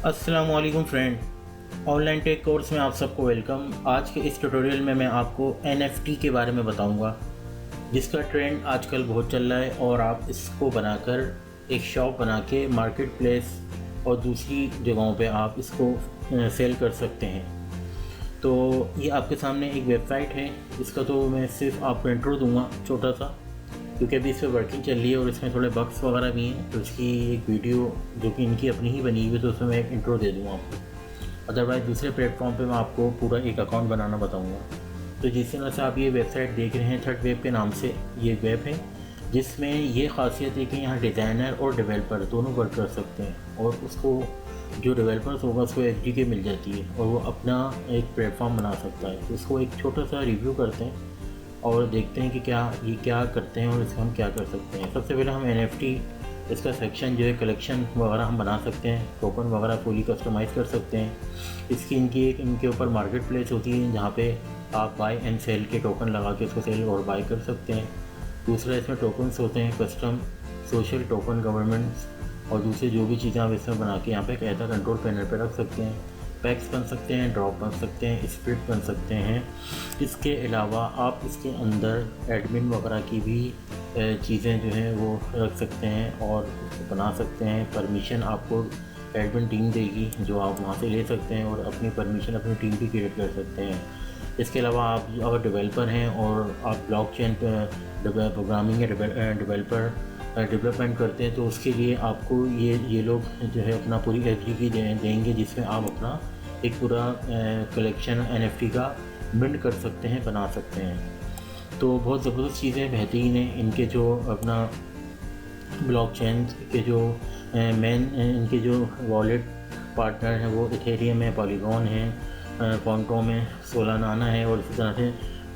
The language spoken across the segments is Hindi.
अस्सलामुअलैकुम फ्रेंड, ऑनलाइन टेक कोर्स में आप सबको वेलकम। आज के इस ट्यूटोरियल में मैं आपको NFT के बारे में बताऊंगा, जिसका ट्रेंड आजकल बहुत चल रहा है और आप इसको बनाकर एक शॉप बना के मार्केट प्लेस और दूसरी जगहों पे आप इसको सेल कर सकते हैं। तो ये आपके सामने एक वेबसाइट है, इसका तो मैं सिर्फ आपको इंट्रो दूंगा छोटा सा, क्योंकि अभी इस पर वर्किंग चल रही है और इसमें थोड़े बग्स वगैरह भी हैं। तो इसकी एक वीडियो जो कि इनकी अपनी ही बनी हुई है, तो उसमें मैं एक इंट्रो दे दूँगा आपको। अदरवाइज़ दूसरे प्लेटफॉर्म पे मैं आपको पूरा एक अकाउंट बनाना बताऊँगा। तो जिस तरह से आप ये वेबसाइट देख रहे हैं, थर्ड वेब के नाम से ये वेब है, जिसमें ये खासियत है कि यहाँ डिज़ाइनर और डेवलपर दोनों वर्क कर सकते हैं, और उसको जो डेवलपर्स होगा उसको SDK मिल जाती है और वो अपना एक प्लेटफॉर्म बना सकता है। तो इसको एक छोटा सा रिव्यू करते हैं और देखते हैं कि ये क्या करते हैं और इसमें हम क्या कर सकते हैं। सबसे पहले हम NFT इसका सेक्शन जो है कलेक्शन वगैरह हम बना सकते हैं, टोकन वगैरह फुली कस्टमाइज़ कर सकते हैं। इसकी इनके ऊपर मार्केट प्लेस होती है, जहाँ पे आप बाय एंड सेल के टोकन लगा के उसको सेल और बाय कर सकते हैं। दूसरा इसमें टोकन्स होते हैं, कस्टम, सोशल टोकन, गवर्नमेंट्स और दूसरी जो भी चीज़ें आप इसमें बना के यहाँ पे कहता कंट्रोल पैनल पर रख सकते हैं। पैक्स बन सकते हैं, ड्रॉप बन सकते हैं, स्प्लिट बन सकते हैं। इसके अलावा आप इसके अंदर एडमिन वगैरह की भी चीज़ें जो हैं वो रख सकते हैं और उसको बना सकते हैं। परमिशन आपको एडमिन टीम देगी, जो आप वहाँ से ले सकते हैं और अपनी परमिशन अपनी टीम भी क्रिएट कर सकते हैं। इसके अलावा आप अगर डेवलपर हैं और आप ब्लॉकचेन प्रोग्रामिंग या डेवलपमेंट करते हैं, तो उसके लिए आपको ये लोग जो है अपना पूरी SDK देंगे, जिसमें आप अपना एक पूरा कलेक्शन NFT का बिल्ड कर सकते हैं, बना सकते हैं। तो बहुत ज़बरदस्त चीज़ें, बेहतरीन है। इनके जो अपना ब्लॉकचेन के जो मेन इनके जो वॉलेट पार्टनर हैं वो इथेरियम है, पॉलीगॉन है, क्वांटम है, सोलाना है और इसी तरह से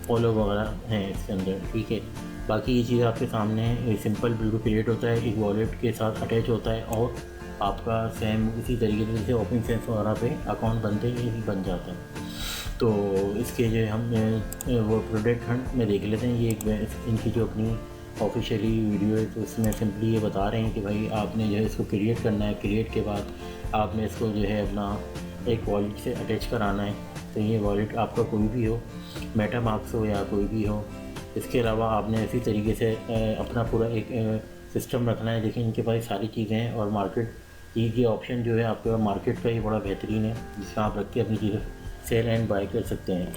फॉलो वगैरह हैं इसके अंदर। ठीक है, बाकी ये चीज़ आपके सामने है। सिंपल बिल्कुल क्रिएट होता है, एक वॉलेट के साथ अटैच होता है और आपका सेम इसी तरीके से जैसे ओपन सेंस वगैरह पे अकाउंट बनते ही बन जाता है। तो इसके जो हम वो प्रोडक्ट हंट में देख लेते हैं। ये एक इनकी जो अपनी ऑफिशियली वीडियो है, तो उसमें सिंपली ये बता रहे हैं कि भाई आपने जो है इसको क्रिएट करना है। क्रिएट के बाद आपने इसको जो है अपना एक वॉलेट से अटैच कराना है। तो ये वॉलेट आपका कोई भी हो, मेटामास्क हो या कोई भी हो। इसके अलावा आपने इसी तरीके से अपना पूरा एक सिस्टम रखना है। देखिए इनके पास सारी चीज़ें हैं और मार्केट ये ऑप्शन जो है आपके पास मार्केट का, ये बड़ा बेहतरीन है, जिसमें आप रख के अपनी चीज़ें सेल एंड बाय कर सकते हैं।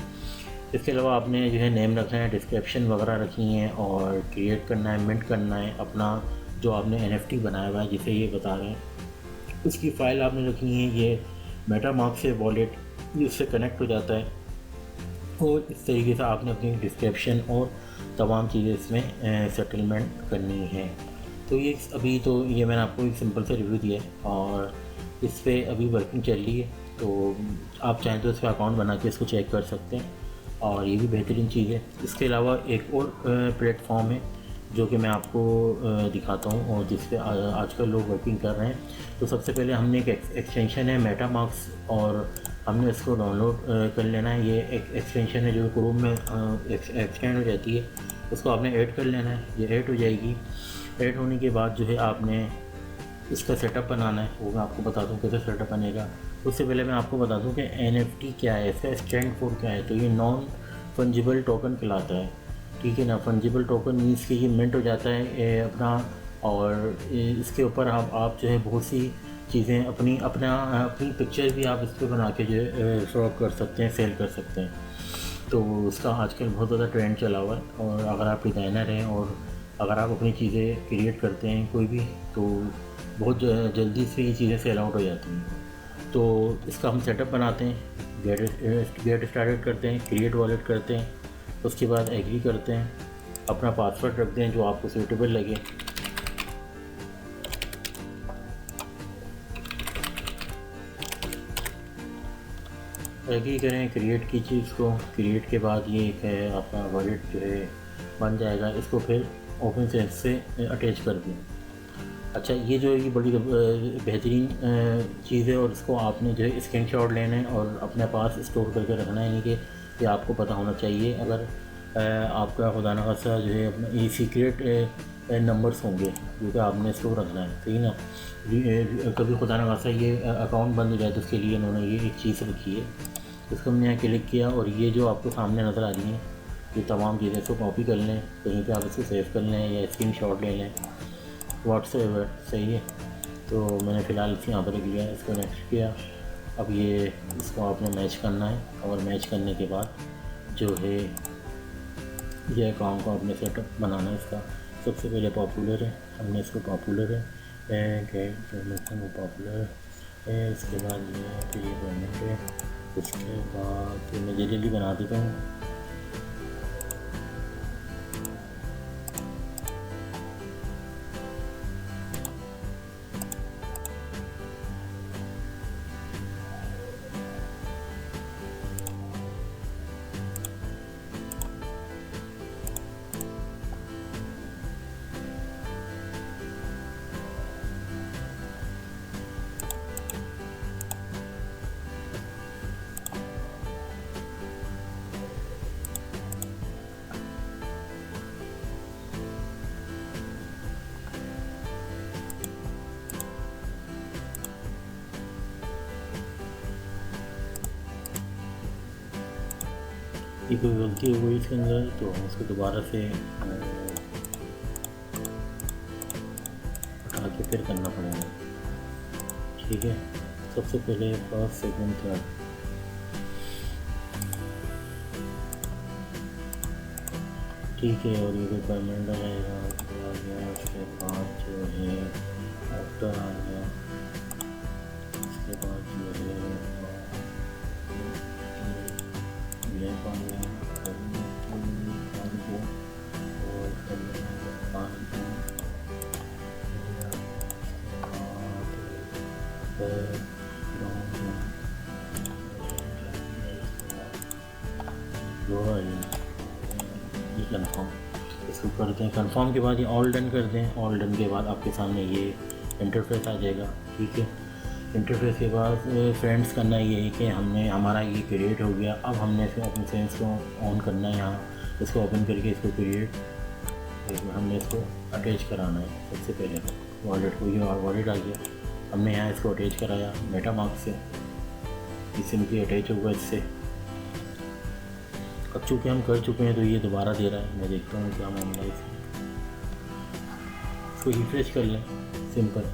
इसके अलावा आपने जो है नेम रखना है, डिस्क्रिप्शन वगैरह रखनी है और क्रिएट करना है, मिंट करना है अपना जो आपने NFT बनाया हुआ है, जिसे ये बता रहे हैं। उसकी फ़ाइल आपने रखनी है। ये मेटामास्क से वॉलेट इससे कनेक्ट हो जाता है और इस तरीके से आपने अपनी डिस्क्रिप्शन और तमाम चीज़ें इसमें सेटलमेंट करनी है। तो ये अभी तो ये मैंने आपको एक सिंपल सा रिव्यू दिया है और इस पर अभी वर्किंग चल रही है। तो आप चाहें तो इस पर अकाउंट बना के इसको चेक कर सकते हैं और ये भी बेहतरीन चीज़ है। इसके अलावा एक और प्लेटफॉर्म है जो कि मैं आपको दिखाता हूँ और जिस पे आजकल लोग वर्किंग कर रहे हैं। तो सबसे पहले हमने एक एक्सटेंशन है मेटामास्क और हमने इसको डाउनलोड कर लेना है। ये एक एक्सटेंशन है जो क्रोम में एक्सटेंड हो जाती है, उसको आपने ऐड कर लेना है। ये ऐड हो जाएगी। ऐड होने के बाद जो है आपने इसका सेटअप बनाना है, वो मैं आपको बता दूँ कैसे सेटअप बनेगा। उससे पहले मैं आपको बता दूँ कि NFT क्या है, इसका स्टैंड फॉर क्या है। तो ये नॉन फंजिबल टोकन कहलाता है। ठीक है ना, फंजिबल टोकन मीन्स कि ये मिंट हो जाता है अपना, और इसके ऊपर आप जो है बहुत सी चीज़ें अपनी पिक्चर भी आप इस पर बना के जो है शो कर सकते हैं, सेल कर सकते हैं। तो उसका आजकल बहुत ज़्यादा ट्रेंड चला हुआ है। और अगर आप डिज़ाइनर हैं और अगर आप अपनी चीज़ें क्रिएट करते हैं कोई भी, तो बहुत जल्दी से ये चीज़ें सेल आउट हो जाती हैं। तो इसका हम सेटअप बनाते हैं, गेट स्टार्टेड करते हैं, क्रिएट वॉलेट करते हैं, उसके बाद एग्री करते हैं, अपना पासवर्ड रखते हैं जो आपको सूटेबल लगे। एग्री करें क्रिएट की चीज़ को। क्रिएट के बाद ये एक है आपका वॉलेट जो है बन जाएगा। इसको फिर ओपन सेंस से अटैच कर दें। अच्छा, ये जो ये बड़ी बेहतरीन चीज़ है और इसको आपने जो है स्क्रीनशॉट लेना है और अपने पास स्टोर करके रखना है। यानी कि ये आपको पता होना चाहिए। अगर आपका खुदा न खास्ता जो है अपना ये सीक्रेट नंबर्स होंगे जो कि आपने इसको रखना है, सही ना। कभी खुदा न खास्ता ये अकाउंट बंद हो जाए तो उसके लिए इन्होंने ये एक चीज़ रखी है। इसको हमने यहाँ क्लिक किया और ये जो आपको सामने नज़र आ रही हैं ये तमाम चीज़ें इसको कॉपी कर लें, कहीं पे आप इसको सेव कर लें या स्क्रीन शॉट ले लें, व्हाट्सएप, सही है। तो मैंने फ़िलहाल इस यहाँ पर लिया, इसको नेक्स्ट किया। अब ये इसको आपने मैच करना है और मैच करने के बाद जो है ये अकाउंट को आपने सेटअप बनाना है। इसका सबसे पहले पॉपुलर है, हमने इसको पॉपुलर है पॉपुलर है। इसके बाद ये फिर ये पेमेंट है। उसके बाद मैं जल्दी बना देता हूँ। ये कोई गलती हो गई इसके अंदर तो हम इसको दोबारा से उठा के फिर करना पड़ेगा, ठीक है। सबसे पहले फर्स्ट सेकंड थर्ड, ठीक है। और ये कोई पेमेंट आएगा उसके बाद जो है आफ्टर आ गया, उसके बाद जो है ब्लैक आ गया ये कन्फर्म, इसको कर दें। कन्फर्म के बाद ये ऑल डन कर दें। ऑल डन के बाद आपके सामने ये इंटरफेस आ जाएगा, ठीक है। इंटरफेस के बाद फ्रेंड्स करना ये है कि हमने हमारा ये क्रिएट हो गया। अब हमने इसको अपने फ्रेंड्स को ऑन करना है, यहाँ इसको ओपन करके इसको क्रिएट, हमने इसको अटैच कराना है। सबसे पहले वॉलेट को, ये वॉलेट आ गया, हमने यहाँ इसको अटैच कराया मेटामास्क से, इससे मुझे अटैच होगा इससे। अब चूँकि हम कर चुके हैं तो ये दोबारा दे रहा है, मैं देखता हूँ क्या मामला है इसको रिफ्रेश कर लें सिंपल,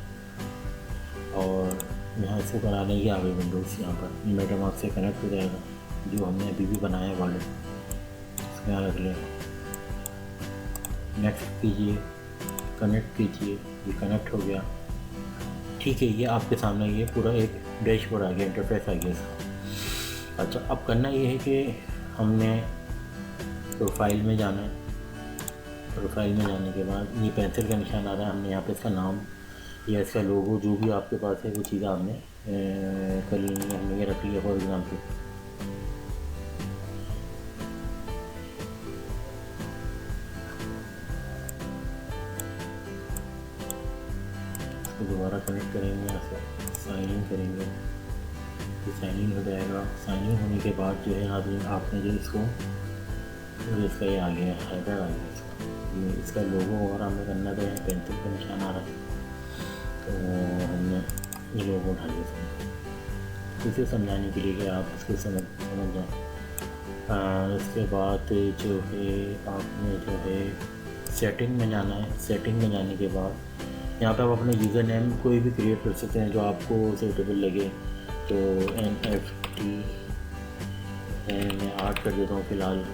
और यहाँ इसको करा लें। ये आ गई विंडोज़, यहाँ पर मेटामास्क से कनेक्ट हो जाएगा जो हमने अभी भी बनाया है वॉलेट, इसको यहाँ रख लें। नेक्स्ट कीजिए, कनेक्ट कीजिए, ये कनेक्ट हो गया, ठीक है। ये आपके सामने ये पूरा एक डैशबोर्ड आ गया, इंटरफेस आ गया इसका। अच्छा, अब करना ये है कि हमने प्रोफाइल में जाना है। प्रोफाइल में जाने के बाद ये पेंसिल का निशान आ रहा है, हमने यहाँ पे इसका नाम या इसका लोगो जो भी आपके पास है वो चीज़ें आपने कर ली है। हमने ये रख लिया फॉर एग्ज़ाम्पल, इसको दोबारा कनेक्ट करेंगे, यहाँ से साइन इन करेंगे, तो साइन इन हो जाएगा। साइन इन होने के बाद जो है आपने जो इसको इसका ये आ गया हेडर आ गया इसका, ये इसका लोगो और हमें करना तो है, पेंसिल का निशान आ रहा है तो हमने ये लोगो उठा लिया इसे समझाने के लिए कि आप इसको समझ जाएँ। इसके बाद जो है आपने जो है सेटिंग में जाना है। सेटिंग में जाने के बाद यहाँ पे आप अपना यूज़र नेम कोई भी क्रिएट कर सकते हैं जो आपको सूटेबल लगे। तो NFT मैं 8 कर देता हूँ फ़िलहाल,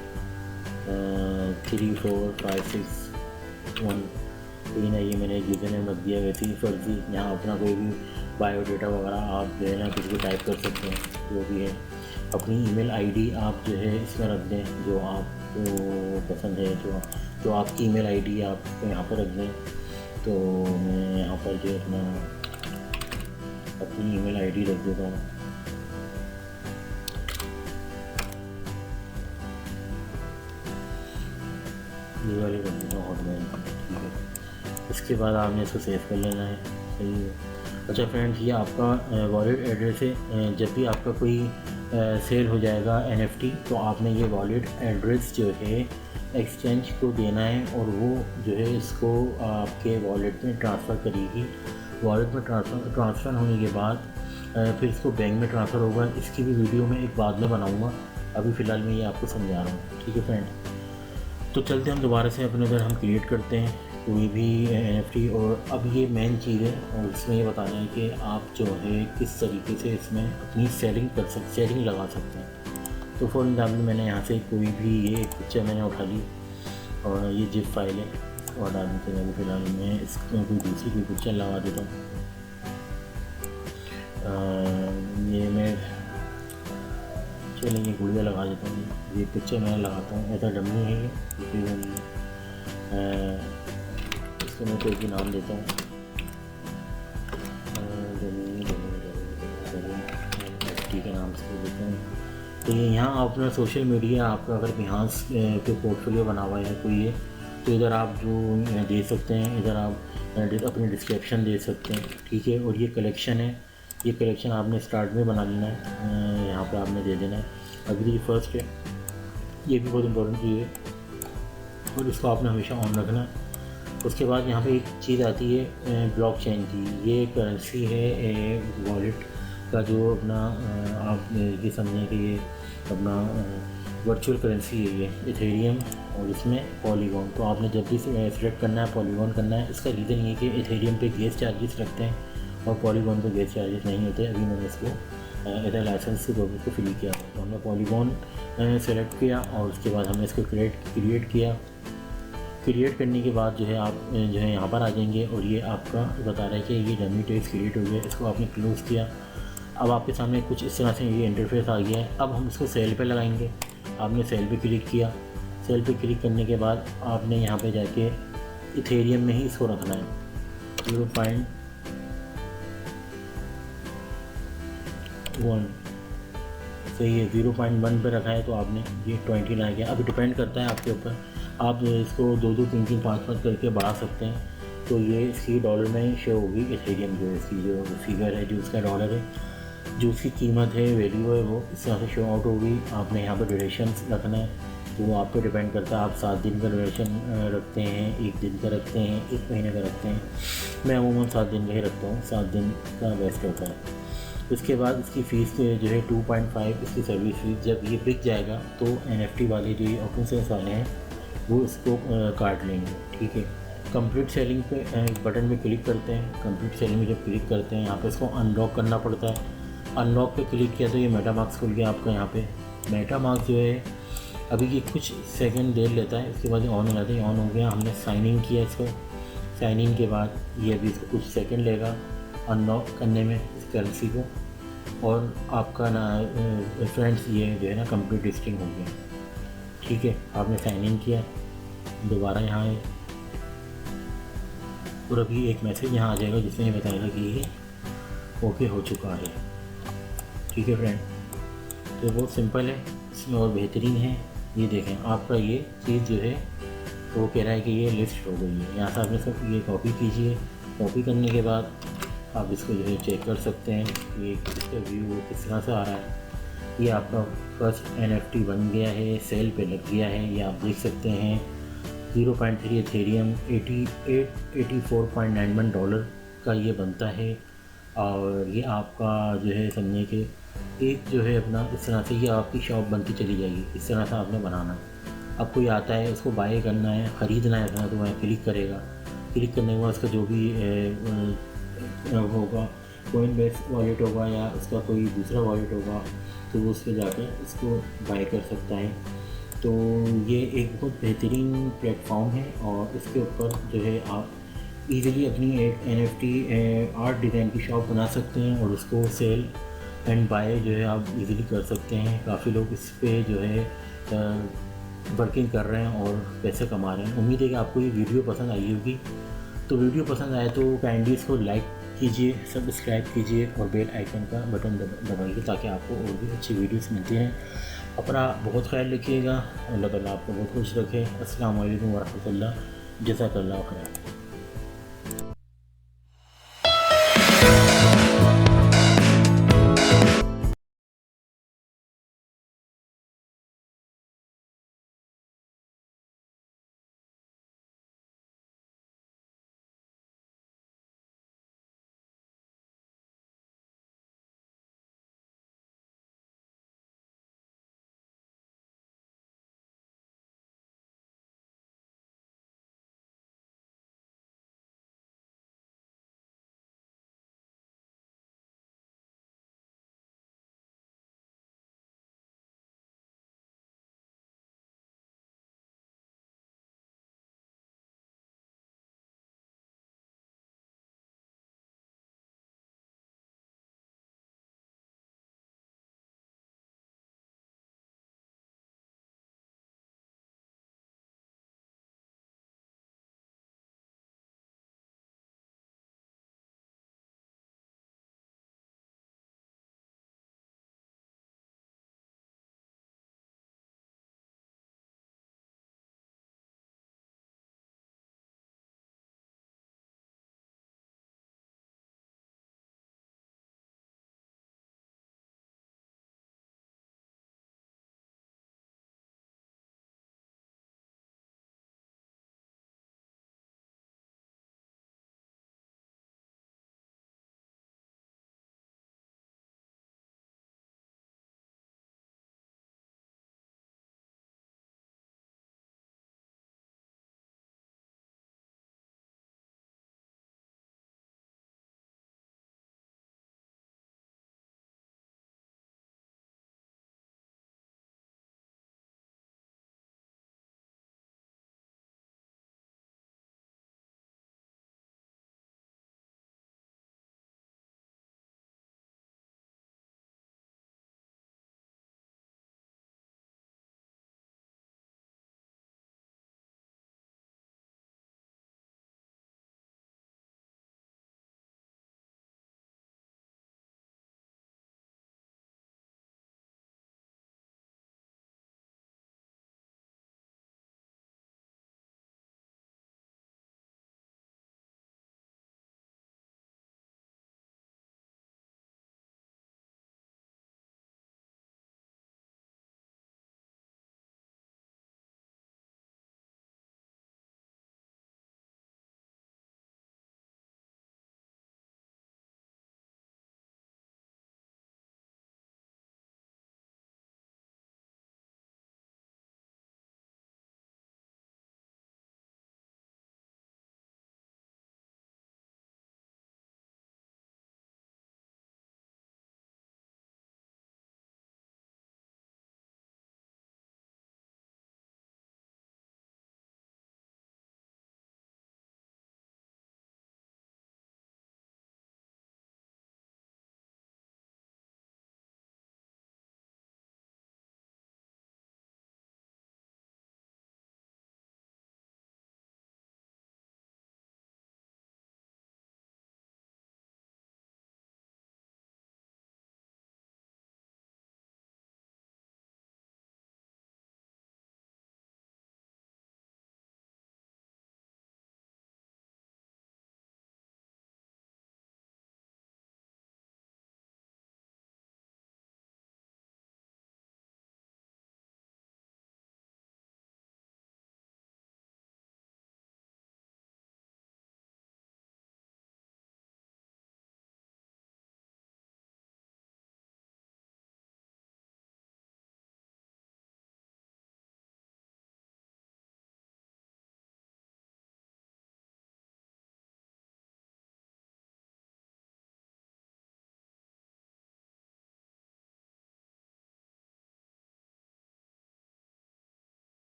3 4 5 6 1 3 है, ये मैंने यूज़र नेम रख दिया। वैसे ही फर्जी यहाँ अपना कोई भी बायोडाटा वगैरह आप जो है ना कुछ भी टाइप कर सकते हैं, जो भी है। अपनी ईमेल आईडी आप जो है इसमें रख दें जो आपको पसंद है, जो आपकी ईमेल आईडी आप यहाँ पर रख दें। तो मैं यहाँ पर जो अपना अपनी ईमेल आईडी रख देता हूँ। ये वाली रख देता हूँ हॉटमेल, ठीक है। इसके बाद आपने इसको सेव कर लेना है, सही है। अच्छा फ्रेंड्स, ये आपका वॉलेट एड्रेस है। जब भी आपका कोई सेल हो जाएगा NFT, तो आपने ये वॉलेट एड्रेस जो है एक्सचेंज को देना है और वो जो है इसको आपके वॉलेट में ट्रांसफ़र करेगी। वॉलेट में ट्रांसफ़र होने के बाद फिर इसको बैंक में ट्रांसफ़र होगा। इसकी भी वीडियो मैं एक बाद में बनाऊँगा, अभी फ़िलहाल मैं ये आपको समझा रहा हूँ। ठीक है फ्रेंड, तो चलते हम दोबारा से अपने उधर हम क्रिएट करते हैं कोई भी NFT। और अब ये मेन चीज़ है और इसमें ये बताना है कि आप जो है किस तरीके से इसमें अपनी सेलिंग लगा सकते हैं। तो फॉर एग्जाम्पल मैंने यहाँ से कोई भी ये एक पिक्चर मैंने उठा ली और ये जिप फाइल है और डालने के लिए फ़िलहाल मैं इसमें कोई दूसरी कोई पिक्चर लगा देता हूँ। ये मैं चलिए गुड़िया लगा देता हूँ। ये पिक्चर मैं लगाता हूँ, ऐसा डमी है ये, इसको मैं कोई भी नाम देता हूँ, NFT के नाम से देता हूँ। तो ये यहाँ आप अपना सोशल मीडिया आपका अगर बिहांस पे पोर्टफोलियो बना हुआ है कोई है, तो इधर आप जो दे सकते हैं, इधर आप अपनी डिस्क्रिप्शन दे सकते हैं। ठीक है, और ये कलेक्शन है, ये कलेक्शन आपने स्टार्ट में बना लेना है, यहाँ पे आपने दे देना है। अभी ये फर्स्ट है, ये भी बहुत इंपॉर्टेंट चीज़ है और इसको आपने हमेशा ऑन रखना है। उसके बाद यहाँ पे एक चीज़ आती है ब्लॉकचेन की। ये करेंसी है वॉलेट का, जो अपना आप ये समझें कि ये अपना वर्चुअल करेंसी है ये इथेरियम, और इसमें पॉलीगॉन। तो आपने जब भी सिलेक्ट करना है पॉलीगॉन करना है। इसका रीज़न ये कि इथेरियम पे गैस चार्जेस लगते हैं और पॉलीगॉन पे गैस चार्जेस नहीं होते। अभी मैंने इसको इधर लाइसेंस के तौर पर फ्री किया, तो हमने पॉलीगॉन सेलेक्ट किया और उसके बाद हमने इसको क्रिएट किया। क्रिएट करने के बाद जो है आप जो है यहाँ पर आ जाएंगे और ये आपका बता रहा है कि ये डमी टेक्स्ट क्रिएट हो गया। इसको आपने क्लोज़ किया। अब आपके सामने कुछ इस तरह से ये इंटरफेस आ गया है। अब हम इसको सेल पे लगाएंगे। आपने सेल पे क्लिक किया। सेल पे क्लिक करने के बाद आपने यहाँ पे जाके इथेरियम में ही इसको रखना है 0.1। सही है, 0.1 पे रखा है तो आपने ये 20 ला गया। अभी डिपेंड करता है आपके ऊपर, आप इसको 2-2, 3-3, 5-5 करके बढ़ा सकते हैं। तो ये इसकी डॉलर में शो होगी इथेरियम, जो इसकी जो फिगर है, जो उसका डॉलर है, जो उसकी कीमत है, वैल्यू है, वो इस तरह से शो आउट होगी। आपने यहाँ पर ड्यूरेशन रखना है, तो वो आप पे डिपेंड करता है। आप 7 दिन का ड्यूरेशन रखते हैं, 1 दिन का रखते हैं, 1 महीने का रखते हैं। मैं अमूमन 7 दिन का ही रखता हूँ, 7 दिन का बेस्ट होता है। उसके बाद इसकी फ़ीस जो है 2.5 इसकी सर्विस फीस। जब ये बिक जाएगा तो NFT वाले जो ये ओपन सोर्स वाले हैं वो इसको काट लेंगे। ठीक है, कंप्लीट सेलिंग पे बटन पे क्लिक करते हैं। कंप्लीट सेलिंग में जब क्लिक करते हैं यहाँ पे इसको अनलॉक करना पड़ता है। अनलॉक पे क्लिक किया तो ये मेटामास्क खुल गया आपका। यहाँ पे मेटामास्क जो है अभी ये कुछ सेकंड देर लेता है, उसके बाद ऑन हो जाता है। ऑन हो गया, हमने साइन इन किया इसको। साइन इन के बाद ये अभी इसको कुछ सेकंड लेगा अनलॉक करने में इस करेंसी को, और आपका ना फ्रेंड्स ये जो है ना कंप्लीट लिस्टिंग हो गया। ठीक है, आपने साइन इन किया, दोबारा यहाँ आए और अभी एक मैसेज यहाँ आ जाएगा जिसमें ये बताएगा कि ये ओके हो चुका है। ठीक है फ्रेंड, तो बहुत सिंपल है, इसमें और बेहतरीन है। ये देखें, आपका ये चीज़ जो है वो कह रहा है कि ये लिस्ट हो गई है। यहाँ से आपने सब ये कॉपी कीजिए। कॉपी करने के बाद आप इसको जो है चेक कर सकते हैं ये इसका व्यू किस तरह से आ रहा है। ये आपका फर्स्ट NFT बन गया है, सेल पे लग गया है, ये आप देख सकते हैं। 0.3 इथेरियम 84.91 डॉलर का ये बनता है। और ये आपका जो है समझिए कि एक जो है अपना इस तरह से ये आपकी शॉप बनती चली जाएगी। इस तरह से आपने बनाना है। अब कोई आता है, उसको बाय करना है, ख़रीदना है तो वह क्लिक करेगा। क्लिक करने के बाद उसका जो भी होगा, कोइनबेस वॉलेट होगा या उसका कोई दूसरा वॉलेट होगा, तो वो उस पर जाकर इसको बाय कर सकता है। तो ये एक बहुत बेहतरीन प्लेटफॉर्म है और इसके ऊपर जो है आप इजीली अपनी एक NFT आर्ट डिज़ाइन की शॉप बना सकते हैं और उसको सेल एंड बाय जो है आप इजीली कर सकते हैं। काफ़ी लोग इस पे जो है वर्किंग कर रहे हैं और पैसे कमा रहे हैं। उम्मीद है कि आपको ये वीडियो पसंद आई होगी। तो वीडियो पसंद आए तो काइंडली इसको लाइक कीजिए, सब्सक्राइब कीजिए और बेल आइकन का बटन दबाइए ताकि आपको और भी अच्छी वीडियोस मिलती हैं। अपना बहुत ख्याल रखिएगा। अल्लाह ताला आपको बहुत खुश रखे। अस्सलाम वालेकुम व रहमतुल्लाह। जज़ाकल्लाह खैर।